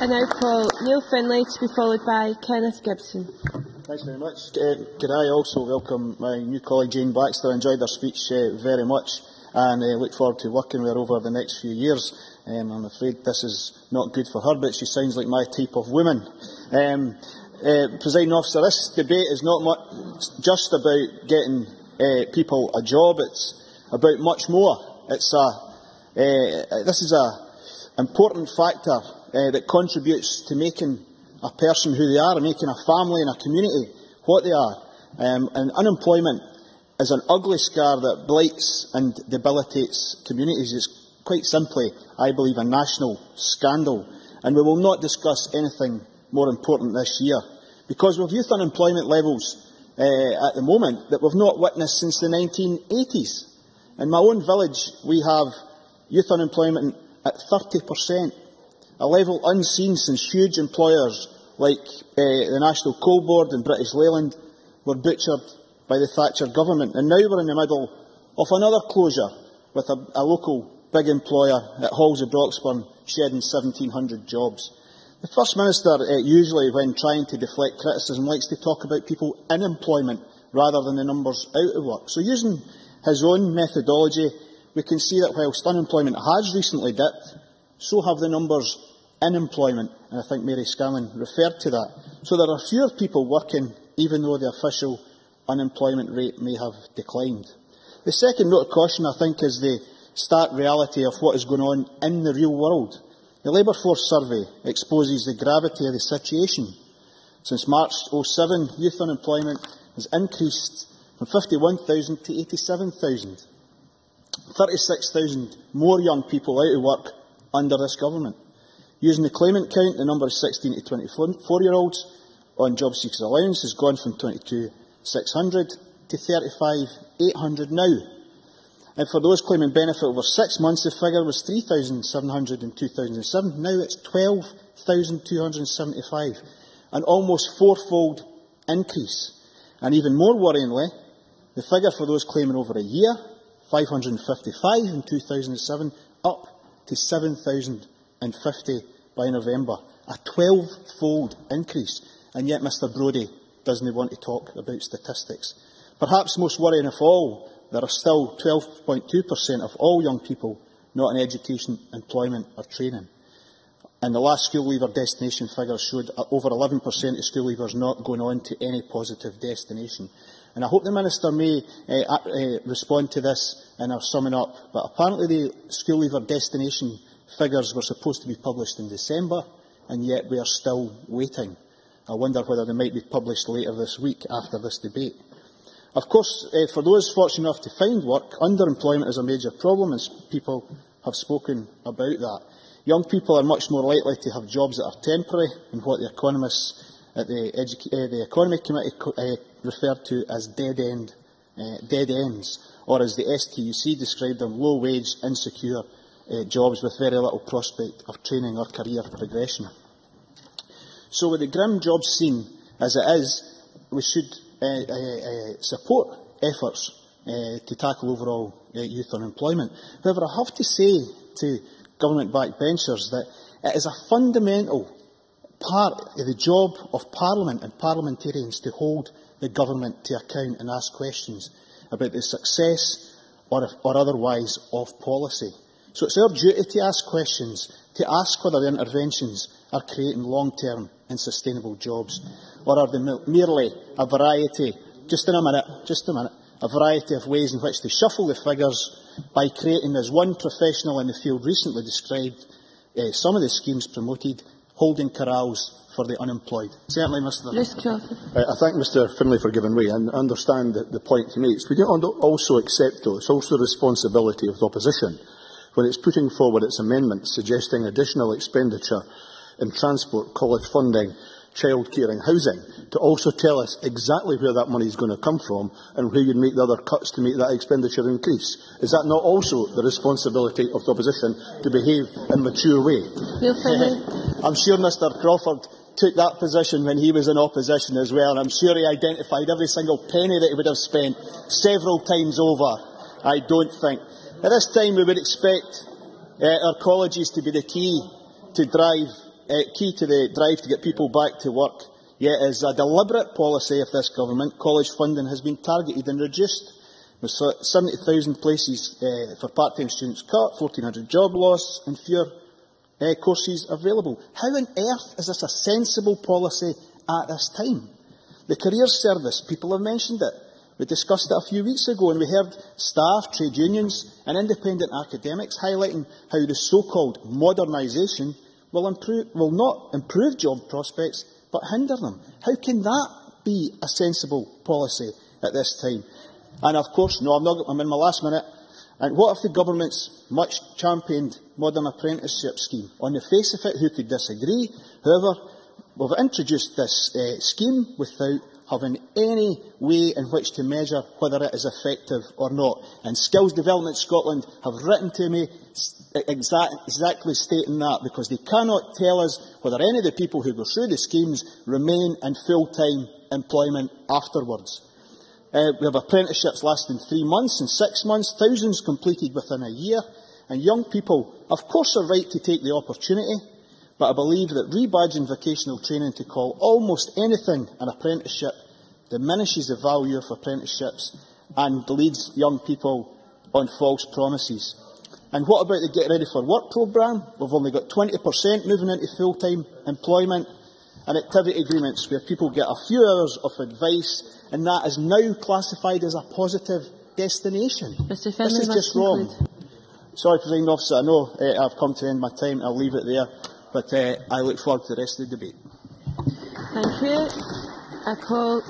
I now call Neil Findlay to be followed by Kenneth Gibson. Thanks very much. Could I also welcome my new colleague Jane Baxter? I enjoyed her speech very much and look forward to working with her over the next few years. I'm afraid this is not good for her, but she sounds like my type of woman. Presiding Officer, this debate is not just about getting people a job, it's about much more. This is an important factor that contributes to making a person who they are, and making a family and a community what they are. And unemployment is an ugly scar that blights and debilitates communities. It's quite simply, I believe, a national scandal. And we will not discuss anything more important this year, because we have youth unemployment levels at the moment that we have not witnessed since the 1980s. In my own village, we have youth unemployment at 30%, a level unseen since huge employers like the National Coal Board and British Leyland were butchered by the Thatcher government. And now we're in the middle of another closure, with a local big employer at Halls of Broxburn shedding 1,700 jobs. The First Minister, usually when trying to deflect criticism, likes to talk about people in employment rather than the numbers out of work. So using his own methodology, we can see that whilst unemployment has recently dipped, so have the numbers in employment, and I think Mary Scanlon referred to that. So there are fewer people working, even though the official unemployment rate may have declined. The second note of caution, I think, is the stark reality of what is going on in the real world. The Labour Force survey exposes the gravity of the situation. Since March 2007, youth unemployment has increased from 51,000 to 87,000. 36,000 more young people out of work under this government. Using the claimant count, the number of 16 to 24-year-olds on job seekers allowance has gone from 22,600 to 35,800 now. And for those claiming benefit over 6 months, the figure was 3,700 in 2007. Now it's 12,275, an almost fourfold increase. And even more worryingly, the figure for those claiming over a year, 555 in 2007, up to 7,050 by November, a 12-fold increase. And yet Mr Brodie doesn't want to talk about statistics. Perhaps most worrying of all, there are still 12.2% of all young people not in education, employment or training. And the last school leaver destination figures showed over 11% of school leavers not going on to any positive destination. And I hope the Minister may respond to this in our summing up, but apparently the school leaver destination figures were supposed to be published in December, and yet we are still waiting. I wonder whether they might be published later this week after this debate. Of course, for those fortunate enough to find work, underemployment is a major problem, and people have spoken about that. Young people are much more likely to have jobs that are temporary, and what the economists at the Economy Committee referred to as dead ends, or as the STUC described them, low-wage, insecure jobs with very little prospect of training or career progression. So with the grim job scene as it is, we should support efforts to tackle overall youth unemployment. However, I have to say to government backbenchers that it is a fundamental part of the job of Parliament and parliamentarians to hold the government to account and ask questions about the success or otherwise of policy. So it's our duty to ask questions, to ask whether the interventions are creating long-term and sustainable jobs, or are they merely a variety, a variety of ways in which to shuffle the figures by creating, as one professional in the field recently described, some of the schemes promoted, holding corrals for the unemployed. Certainly, Mr. I thank Mr Findlay for giving way and understand the point he makes. We do also accept, though, it's also the responsibility of the opposition when it's putting forward its amendments suggesting additional expenditure in transport, college funding, childcare and housing, to also tell us exactly where that money is going to come from and where you'd make the other cuts to make that expenditure increase. Is that not also the responsibility of the opposition to behave in a mature way? I'm sure Mr Crawford took that position when he was in opposition as well, and I'm sure he identified every single penny that he would have spent several times over. I don't think. At this time we would expect our colleges to be the key to drive key to the drive to get people back to work. Yet it is a deliberate policy of this government. College funding has been targeted and reduced, with 70,000 places for part-time students cut, 1,400 job loss and fewer courses available. How on earth is this a sensible policy at this time? The Careers Service, people have mentioned it. We discussed it a few weeks ago, and we heard staff, trade unions and independent academics highlighting how the so-called modernisation will not improve job prospects, but hinder them. How can that be a sensible policy at this time? And of course, no, I'm in my last minute. And what if the government's much-championed modern apprenticeship scheme? On the face of it, who could disagree? However, we've introduced this scheme without having any way in which to measure whether it is effective or not. And Skills Development Scotland have written to me exactly stating that, because they cannot tell us whether any of the people who go through the schemes remain in full-time employment afterwards. We have apprenticeships lasting 3 months and 6 months, thousands completed within a year, and young people, of course, are right to take the opportunity, but I believe that rebadging vocational training to call almost anything an apprenticeship diminishes the value of apprenticeships and leads young people on false promises. And what about the Get Ready for Work programme? We've only got 20% moving into full-time employment, and activity agreements where people get a few hours of advice, and that is now classified as a positive destination. Mr. Findlay, this is just wrong. Sorry, Presiding Officer, I know I've come to the end of my time. I'll leave it there, but I look forward to the rest of the debate. Thank you. I call